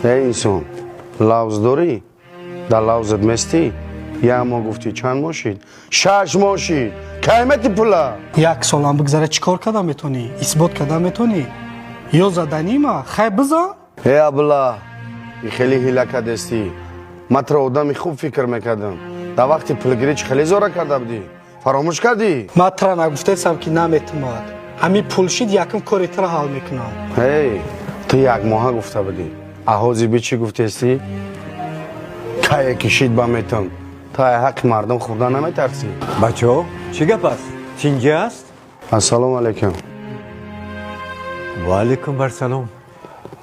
ای انسان لوز داری؟ در لوزت مستی؟ یا ما گفتی چند ماشید؟ 6 ماشید قیمت پولا یک سالم بگذره چیکار کردن میتونی؟ اثبات کردن میتونی؟ یا زدنی ما خیلی بزن؟ ای ابله این خیلی هیلکه دستی مطرح آدمی خوب فکر میکردم در وقتی پولگیری چه خیلی زوره کرده بودی فراموش کردی؟ مطرح نگفته سم که نمیتماد همین پولشید یکم کاری تر حل میکنم ای تو یک ماه گفته بودی احوزی بی چی گفته استی؟ تا کشید با میتون تا حق مردم خدا نمیترسی بچه ها چی گپ است؟ تینجی است؟ السلام علیکم و علیکم بر سلام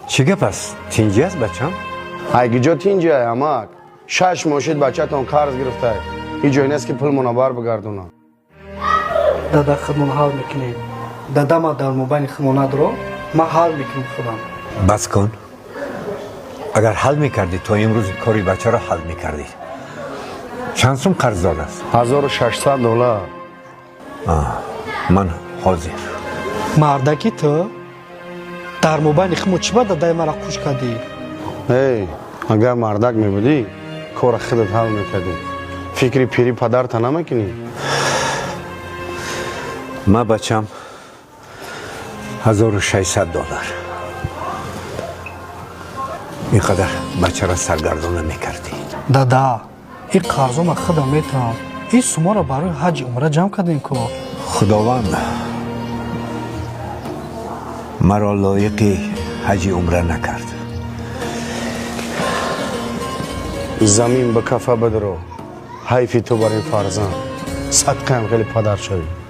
چی گپ است؟ تینجی است بچم؟ اگه جا تینجه امک 6 ماشید بچه تان قرض گرفته این جای نیست که پول منابر بگردونه دادا خودمون حل میکنیم دادا ما در مبین خودمون ندارو ما حل میکنیم خودم بس کن اگر حل میکردی تو امروز کاری بچه را حل میکردی چند سوم قرض داده است؟ $1600 من حاضر مردکی تو در مبین خودمون چی با دادای مرا خوش کردی؟ ای اگر مردک میبودی کار خودت حل میکردی فکری پیری پدر تا نمیکنی ما بچم $1600 اینقدر بچه را سرگردان میکردی دادا این قرضا ما خودم میتونم این سوما را برای حج عمره جمع کردیم که خداوند مرا لایق حج عمره نکرد زمین به کفه بدرو حیفی تو برای فرزند صدقه هم خیلی پدر شدی